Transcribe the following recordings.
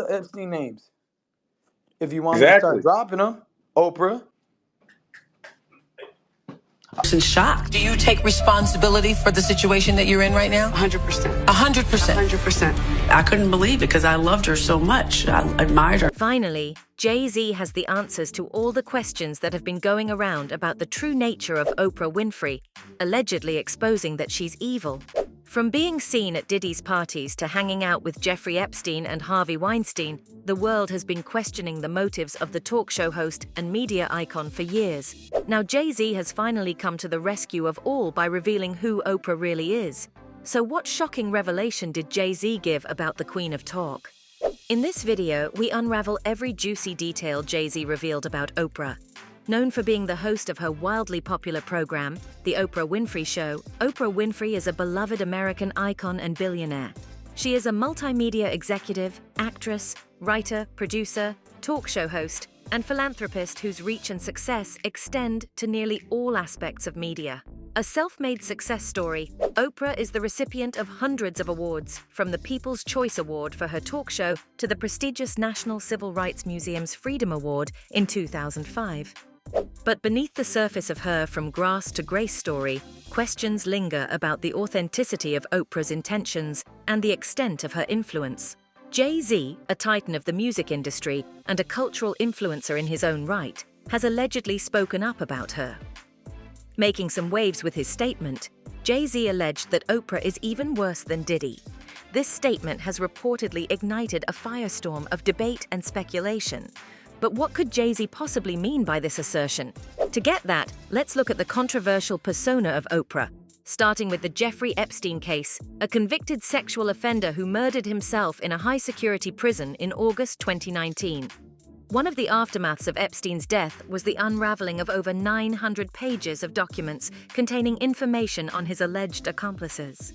the Epstein names. If you want me to start Exactly. dropping them, Oprah. In shock. Do you take responsibility for the situation that you're in right now? 100%. 100%. 100%. I couldn't believe it because I loved her so much. I admired her. Finally, Jay-Z has the answers to all the questions that have been going around about the true nature of Oprah Winfrey, allegedly exposing that she's evil. From being seen at Diddy's parties to hanging out with Jeffrey Epstein and Harvey Weinstein, the world has been questioning the motives of the talk show host and media icon for years. Now Jay-Z has finally come to the rescue of all by revealing who Oprah really is. So what shocking revelation did Jay-Z give about the Queen of Talk? In this video, we unravel every juicy detail Jay-Z revealed about Oprah. Known for being the host of her wildly popular program, The Oprah Winfrey Show, Oprah Winfrey is a beloved American icon and billionaire. She is a multimedia executive, actress, writer, producer, talk show host, and philanthropist whose reach and success extend to nearly all aspects of media. A self-made success story, Oprah is the recipient of hundreds of awards, from the People's Choice Award for her talk show to the prestigious National Civil Rights Museum's Freedom Award in 2005. But beneath the surface of her From Grass to Grace story, questions linger about the authenticity of Oprah's intentions and the extent of her influence. Jay-Z, a titan of the music industry and a cultural influencer in his own right, has allegedly spoken up about her. Making some waves with his statement, Jay-Z alleged that Oprah is even worse than Diddy. This statement has reportedly ignited a firestorm of debate and speculation. But what could Jay-Z possibly mean by this assertion? To get that, let's look at the controversial persona of Oprah, starting with the Jeffrey Epstein case, a convicted sexual offender who murdered himself in a high-security prison in August 2019. One of the aftermaths of Epstein's death was the unraveling of over 900 pages of documents containing information on his alleged accomplices.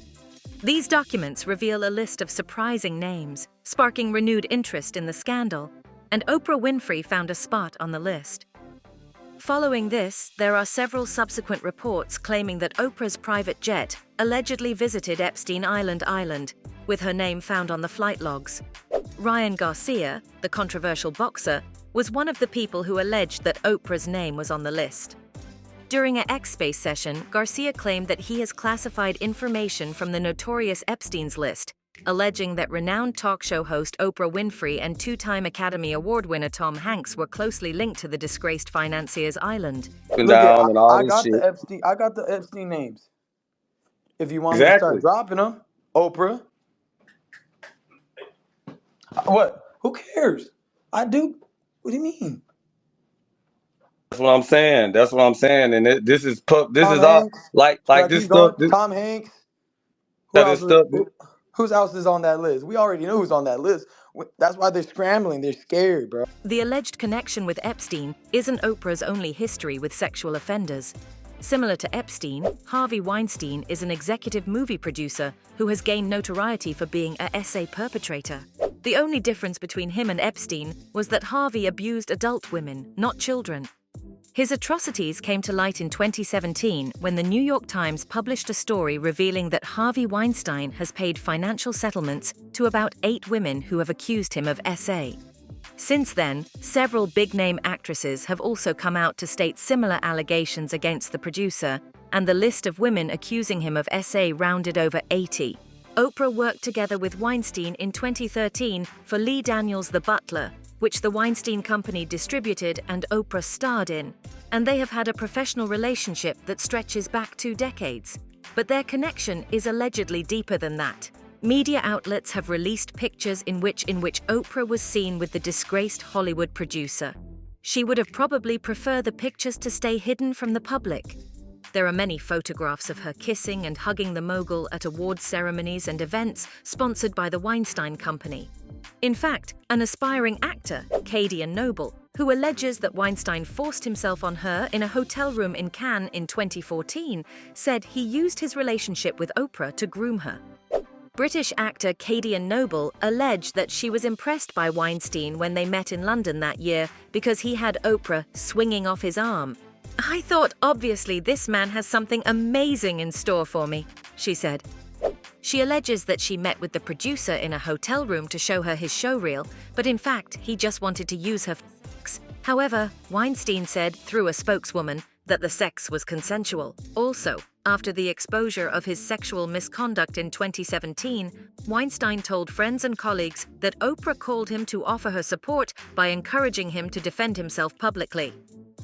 These documents reveal a list of surprising names, sparking renewed interest in the scandal, and Oprah Winfrey found a spot on the list. Following this, there are several subsequent reports claiming that Oprah's private jet allegedly visited Epstein Island, with her name found on the flight logs. Ryan Garcia, the controversial boxer, was one of the people who alleged that Oprah's name was on the list. During an X-Space session, Garcia claimed that he has classified information from the notorious Epstein's list, alleging that renowned talk show host Oprah Winfrey and two-time Academy Award winner Tom Hanks were closely linked to the disgraced financier's island. And down and all I this got shit. the Epstein names. If you want me to Exactly. start dropping them, Oprah. What? Who cares? I do. What do you mean? That's what I'm saying. That's what I'm saying. And this is Tom all Hanks. like Should I this keep stuff. going? Tom Hanks. Who That else? is stuff. Who else is on that list? We already know who's on that list. That's why they're scrambling. They're scared, bro. The alleged connection with Epstein isn't Oprah's only history with sexual offenders. Similar to Epstein, Harvey Weinstein is an executive movie producer who has gained notoriety for being a essay perpetrator. The only difference between him and Epstein was that Harvey abused adult women, not children. His atrocities came to light in 2017 when the New York Times published a story revealing that Harvey Weinstein has paid financial settlements to about 8 women who have accused him of SA. Since then, several big-name actresses have also come out to state similar allegations against the producer, and the list of women accusing him of SA rounded over 80. Oprah worked together with Weinstein in 2013 for Lee Daniels' The Butler, which the Weinstein Company distributed and Oprah starred in, and they have had a professional relationship that stretches back 2 decades. But their connection is allegedly deeper than that. Media outlets have released pictures in which Oprah was seen with the disgraced Hollywood producer. She would have probably preferred the pictures to stay hidden from the public. There are many photographs of her kissing and hugging the mogul at awards ceremonies and events sponsored by the Weinstein Company. In fact, an aspiring actor, Katie Noble, who alleges that Weinstein forced himself on her in a hotel room in Cannes in 2014, said he used his relationship with Oprah to groom her. British actor Katie Noble alleged that she was impressed by Weinstein when they met in London that year because he had Oprah swinging off his arm. "I thought obviously this man has something amazing in store for me," she said. She alleges that she met with the producer in a hotel room to show her his showreel, but in fact, he just wanted to use her for sex. However, Weinstein said, through a spokeswoman, that the sex was consensual. Also, after the exposure of his sexual misconduct in 2017, Weinstein told friends and colleagues that Oprah called him to offer her support by encouraging him to defend himself publicly.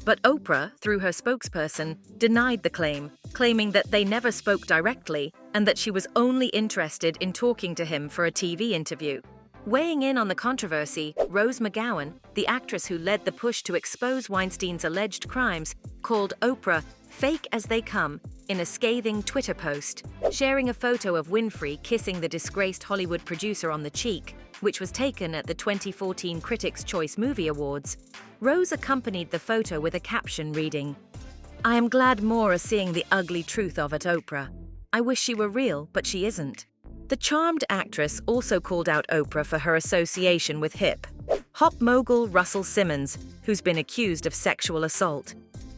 But Oprah, through her spokesperson, denied the claim, claiming that they never spoke directly and that she was only interested in talking to him for a TV interview. Weighing in on the controversy, Rose McGowan, the actress who led the push to expose Weinstein's alleged crimes, called Oprah fake as they come in a scathing Twitter post, sharing a photo of Winfrey kissing the disgraced Hollywood producer on the cheek, which was taken at the 2014 Critics' Choice Movie Awards. Rose accompanied the photo with a caption reading, "I am glad more are seeing the ugly truth of it, Oprah. I wish she were real, but she isn't." The charmed actress also called out Oprah for her association with hip-hop mogul Russell Simmons, who's been accused of sexual assault.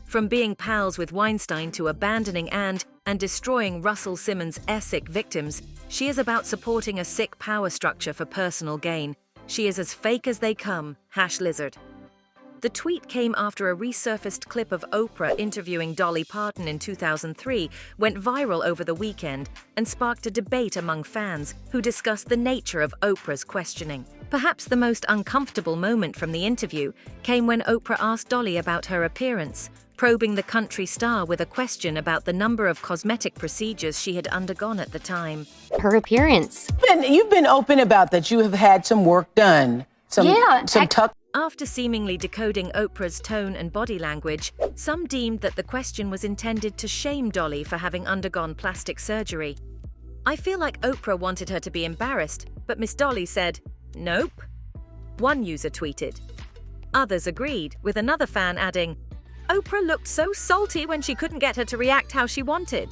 From being pals with Weinstein to abandoning and destroying Russell Simmons' sick victims, she is about supporting a sick power structure for personal gain. She is as fake as they come, #lizard. The tweet came after a resurfaced clip of Oprah interviewing Dolly Parton in 2003 went viral over the weekend and sparked a debate among fans who discussed the nature of Oprah's questioning. Perhaps the most uncomfortable moment from the interview came when Oprah asked Dolly about her appearance, probing the country star with a question about the number of cosmetic procedures she had undergone at the time. Her appearance. You've been open about that you have had some work done. Some tuck. After seemingly decoding Oprah's tone and body language, some deemed that the question was intended to shame Dolly for having undergone plastic surgery. "I feel like Oprah wanted her to be embarrassed, but Miss Dolly said, 'Nope.'" One user tweeted. Others agreed, with another fan adding, "Oprah looked so salty when she couldn't get her to react how she wanted."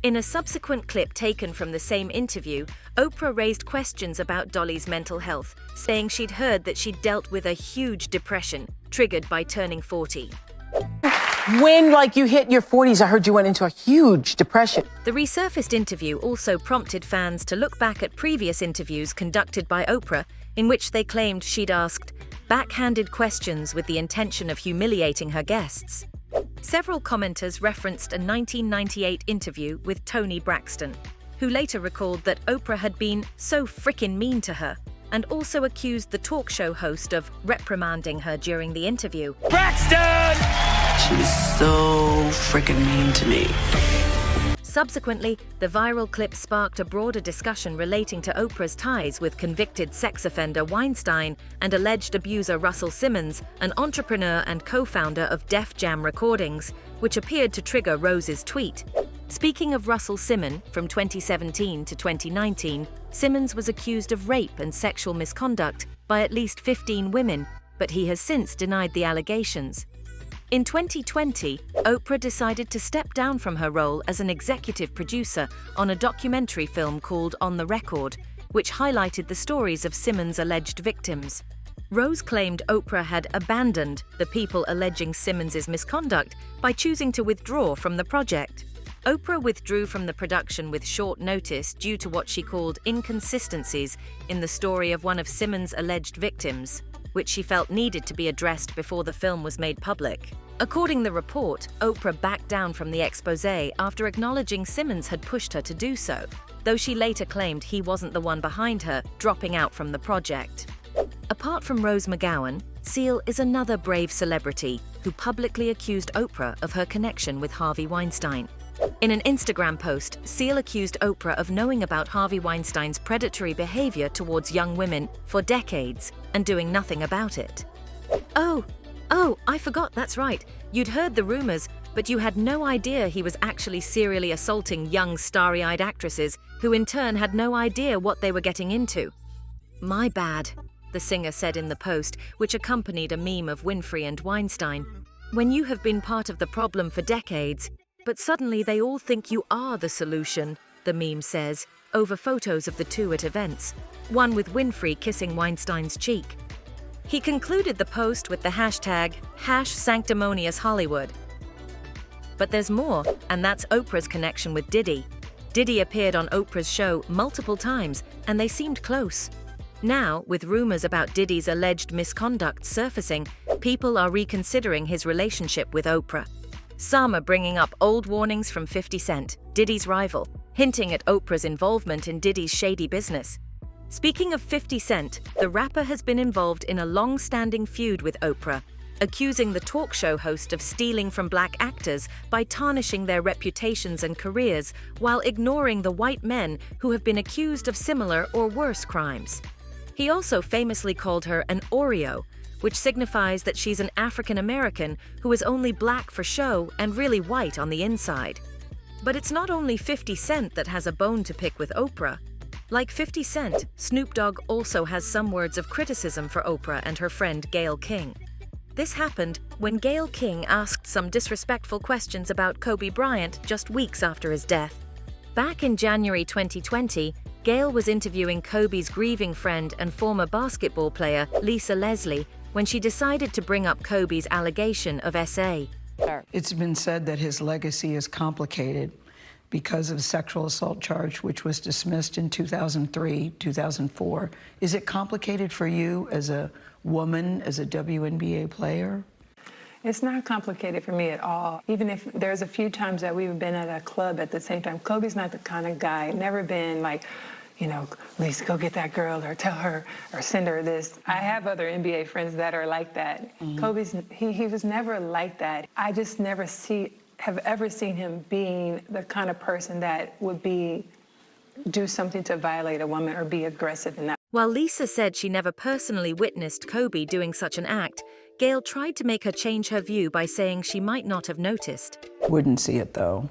In a subsequent clip taken from the same interview, Oprah raised questions about Dolly's mental health, saying she'd heard that she'd dealt with a huge depression, triggered by turning 40. When, you hit your 40s, I heard you went into a huge depression. The resurfaced interview also prompted fans to look back at previous interviews conducted by Oprah, in which they claimed she'd asked backhanded questions with the intention of humiliating her guests. Several commenters referenced a 1998 interview with Toni Braxton, who later recalled that Oprah had been so frickin' mean to her, and also accused the talk show host of reprimanding her during the interview. Braxton! She's so freaking mean to me. Subsequently, the viral clip sparked a broader discussion relating to Oprah's ties with convicted sex offender Weinstein and alleged abuser Russell Simmons, an entrepreneur and co-founder of Def Jam Recordings, which appeared to trigger Rose's tweet. Speaking of Russell Simmons, from 2017 to 2019, Simmons was accused of rape and sexual misconduct by at least 15 women, but he has since denied the allegations. In 2020, Oprah decided to step down from her role as an executive producer on a documentary film called On the Record, which highlighted the stories of Simmons' alleged victims. Rose claimed Oprah had abandoned the people alleging Simmons' misconduct by choosing to withdraw from the project. Oprah withdrew from the production with short notice due to what she called inconsistencies in the story of one of Simmons' alleged victims, which she felt needed to be addressed before the film was made public. According to the report, Oprah backed down from the exposé after acknowledging Simmons had pushed her to do so, though she later claimed he wasn't the one behind her dropping out from the project. Apart from Rose McGowan, Seal is another brave celebrity who publicly accused Oprah of her connection with Harvey Weinstein. In an Instagram post, Seal accused Oprah of knowing about Harvey Weinstein's predatory behavior towards young women for decades and doing nothing about it. Oh, I forgot, that's right. You'd heard the rumors, but you had no idea he was actually serially assaulting young starry-eyed actresses who in turn had no idea what they were getting into. My bad, the singer said in the post, which accompanied a meme of Winfrey and Weinstein. When you have been part of the problem for decades, but suddenly they all think you are the solution, the meme says, over photos of the two at events, one with Winfrey kissing Weinstein's cheek. He concluded the post with the hashtag #sanctimonious Hollywood. But there's more, and that's Oprah's connection with Diddy. Diddy appeared on Oprah's show multiple times, and they seemed close. Now, with rumors about Diddy's alleged misconduct surfacing, people are reconsidering his relationship with Oprah. Some are bringing up old warnings from 50 Cent, Diddy's rival, hinting at Oprah's involvement in Diddy's shady business. Speaking of 50 Cent, the rapper has been involved in a long-standing feud with Oprah, accusing the talk show host of stealing from black actors by tarnishing their reputations and careers while ignoring the white men who have been accused of similar or worse crimes. He also famously called her an Oreo, which signifies that she's an African American who is only black for show and really white on the inside. But it's not only 50 Cent that has a bone to pick with Oprah. Like 50 Cent, Snoop Dogg also has some words of criticism for Oprah and her friend Gayle King. This happened when Gayle King asked some disrespectful questions about Kobe Bryant just weeks after his death. Back in January 2020, Gayle was interviewing Kobe's grieving friend and former basketball player Lisa Leslie when she decided to bring up Kobe's allegation of SA. It's been said that his legacy is complicated because of a sexual assault charge, which was dismissed in 2003, 2004. Is it complicated for you as a woman, as a WNBA player? It's not complicated for me at all. Even if there's a few times that we've been at a club at the same time, Kobe's not the kind of guy, never been like, you know, Lisa, go get that girl or tell her or send her this. I have other NBA friends that are like that. Kobe's, he was never like that. I just never have ever seen him being the kind of person that would do something to violate a woman or be aggressive in that. While Lisa said she never personally witnessed Kobe doing such an act, Gayle tried to make her change her view by saying she might not have noticed. Wouldn't see it, though.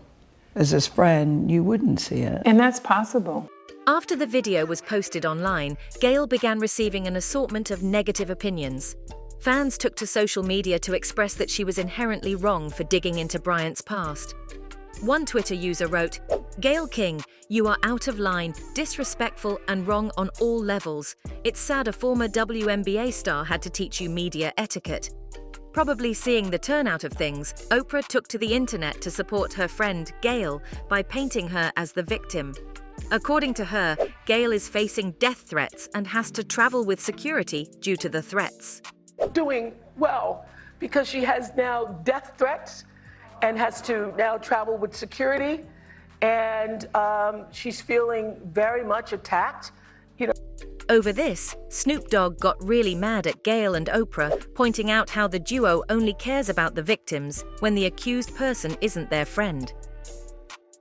As his friend, you wouldn't see it. And that's possible. After the video was posted online, Gayle began receiving an assortment of negative opinions. Fans took to social media to express that she was inherently wrong for digging into Bryant's past. One Twitter user wrote, "Gayle King, you are out of line, disrespectful and wrong on all levels. It's sad a former WNBA star had to teach you media etiquette." Probably seeing the turnout of things, Oprah took to the internet to support her friend Gayle by painting her as the victim. According to her, Gayle is facing death threats and has to travel with security due to the threats. Doing well because she has now death threats and has to now travel with security, and she's feeling very much attacked. Over this, Snoop Dogg got really mad at Gayle and Oprah, pointing out how the duo only cares about the victims when the accused person isn't their friend.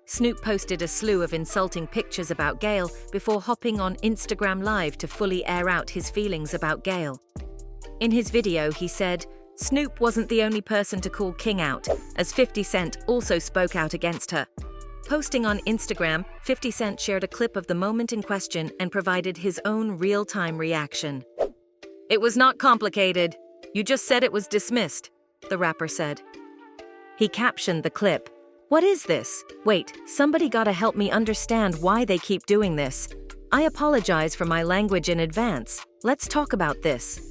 Snoop posted a slew of insulting pictures about Gayle before hopping on Instagram Live to fully air out his feelings about Gayle. In his video, he said, Snoop wasn't the only person to call King out, as 50 Cent also spoke out against her. Posting on Instagram, 50 Cent shared a clip of the moment in question and provided his own real-time reaction. "It was not complicated. You just said it was dismissed," the rapper said. He captioned the clip, "What is this? Wait, somebody gotta help me understand why they keep doing this. I apologize for my language in advance. Let's talk about this."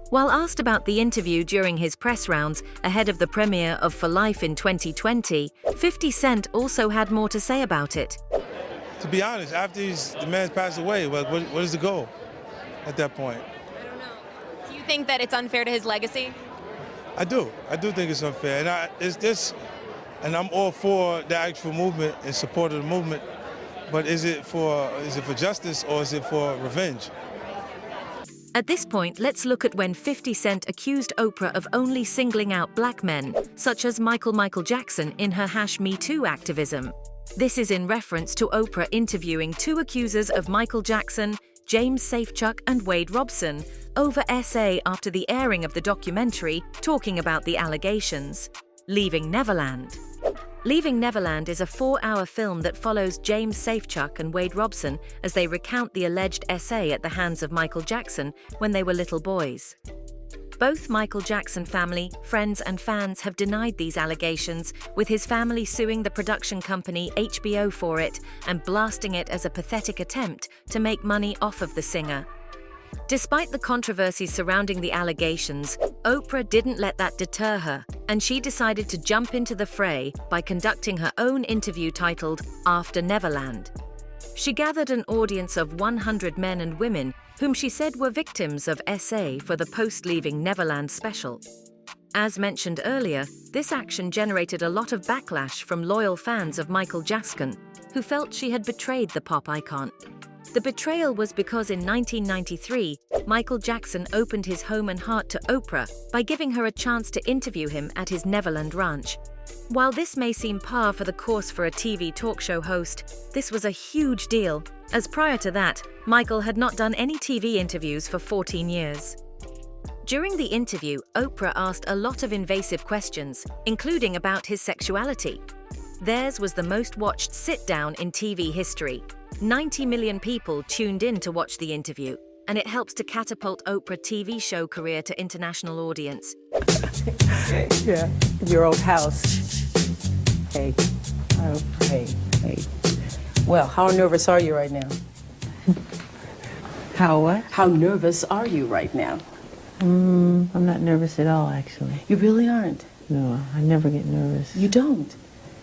While asked about the interview during his press rounds ahead of the premiere of For Life in 2020, 50 Cent also had more to say about it. To be honest, after the man's passed away, what is the goal at that point? I don't know. Do you think that it's unfair to his legacy? I do think it's unfair, and I'm all for the actual movement and support of the movement. But is it for justice or is it for revenge? At this point, let's look at when 50 Cent accused Oprah of only singling out black men, such as Michael Jackson in her #MeToo activism. This is in reference to Oprah interviewing two accusers of Michael Jackson, James Safechuck and Wade Robson, over SA after the airing of the documentary talking about the allegations. Leaving Neverland. Leaving Neverland is a 4-hour film that follows James Safechuck and Wade Robson as they recount the alleged SA at the hands of Michael Jackson when they were little boys. Both Michael Jackson family, friends and fans have denied these allegations, with his family suing the production company HBO for it and blasting it as a pathetic attempt to make money off of the singer. Despite the controversy surrounding the allegations, Oprah didn't let that deter her, and she decided to jump into the fray by conducting her own interview titled After Neverland. She gathered an audience of 100 men and women whom she said were victims of SA for the Post-Leaving Neverland special. As mentioned earlier, this action generated a lot of backlash from loyal fans of Michael Jackson, who felt she had betrayed the pop icon. The betrayal was because in 1993, Michael Jackson opened his home and heart to Oprah by giving her a chance to interview him at his Neverland ranch. While this may seem par for the course for a TV talk show host, this was a huge deal, as prior to that, Michael had not done any TV interviews for 14 years. During the interview, Oprah asked a lot of invasive questions, including about his sexuality. Theirs was the most watched sit-down in TV history. 90 million people tuned in to watch the interview, and it helps to catapult Oprah TV show career to international audience. Yeah, your old house. Hey, oh, hey. Well, how nervous are you right now? How what? How nervous are you right now? I'm not nervous at all, actually. You really aren't? No, I never get nervous. You don't?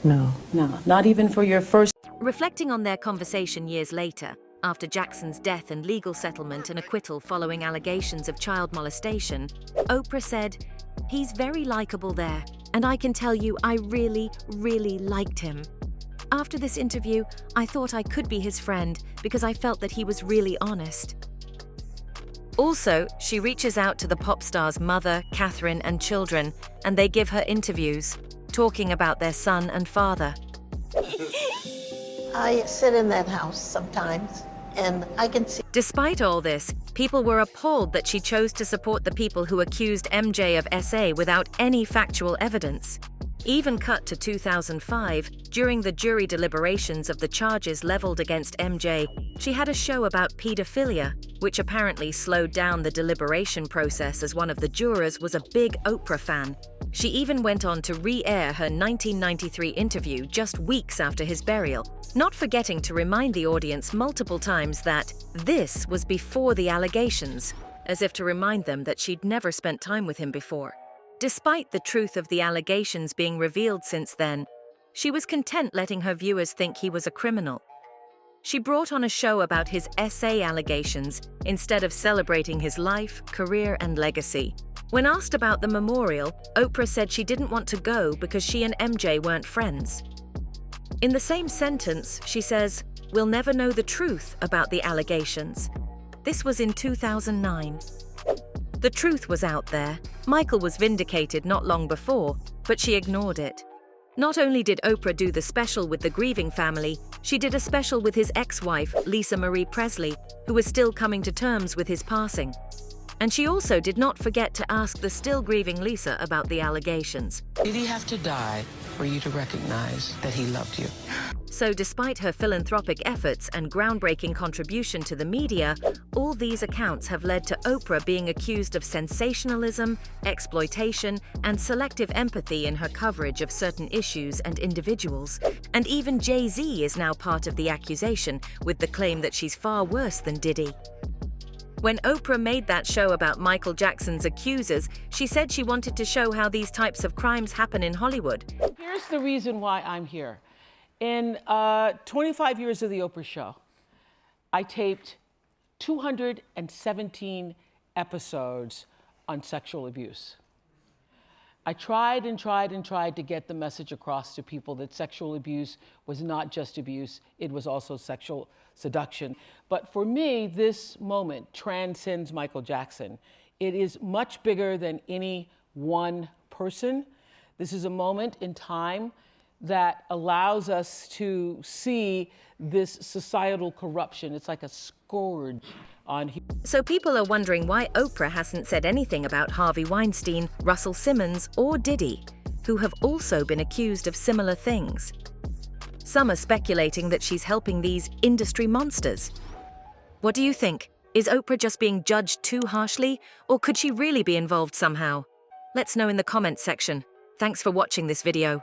No. No, not even for your first... Reflecting on their conversation years later, after Jackson's death and legal settlement and acquittal following allegations of child molestation, Oprah said, "He's very likable there, and I can tell you I really, really liked him. After this interview, I thought I could be his friend because I felt that he was really honest." Also, she reaches out to the pop star's mother, Catherine, and children, and they give her interviews, talking about their son and father. I sit in that house sometimes, and I can see... Despite all this, people were appalled that she chose to support the people who accused MJ of SA without any factual evidence. Even cut to 2005, during the jury deliberations of the charges leveled against MJ, she had a show about pedophilia, which apparently slowed down the deliberation process as one of the jurors was a big Oprah fan. She even went on to re-air her 1993 interview just weeks after his burial, not forgetting to remind the audience multiple times that this was before the allegations, as if to remind them that she'd never spent time with him before. Despite the truth of the allegations being revealed since then, she was content letting her viewers think he was a criminal. She brought on a show about his SA allegations instead of celebrating his life, career, and legacy. When asked about the memorial, Oprah said she didn't want to go because she and MJ weren't friends. In the same sentence, she says, "We'll never know the truth about the allegations." This was in 2009. The truth was out there. Michael was vindicated not long before, but she ignored it. Not only did Oprah do the special with the grieving family, she did a special with his ex-wife, Lisa Marie Presley, who was still coming to terms with his passing. And she also did not forget to ask the still grieving Lisa about the allegations. Did he have to die for you to recognize that he loved you? So despite her philanthropic efforts and groundbreaking contribution to the media, all these accounts have led to Oprah being accused of sensationalism, exploitation, and selective empathy in her coverage of certain issues and individuals. And even Jay-Z is now part of the accusation, with the claim that she's far worse than Diddy. When Oprah made that show about Michael Jackson's accusers, she said she wanted to show how these types of crimes happen in Hollywood. Here's the reason why I'm here. In 25 years of the Oprah Show, I taped 217 episodes on sexual abuse. I tried and tried and tried to get the message across to people that sexual abuse was not just abuse, it was also sexual seduction. But for me, this moment transcends Michael Jackson. It is much bigger than any one person. This is a moment in time that allows us to see this societal corruption. It's like a scourge on humanity. So people are wondering why Oprah hasn't said anything about Harvey Weinstein, Russell Simmons, or Diddy, who have also been accused of similar things. Some are speculating that she's helping these industry monsters. What do you think? Is Oprah just being judged too harshly, or could she really be involved somehow? Let's know in the comments section. Thanks for watching this video.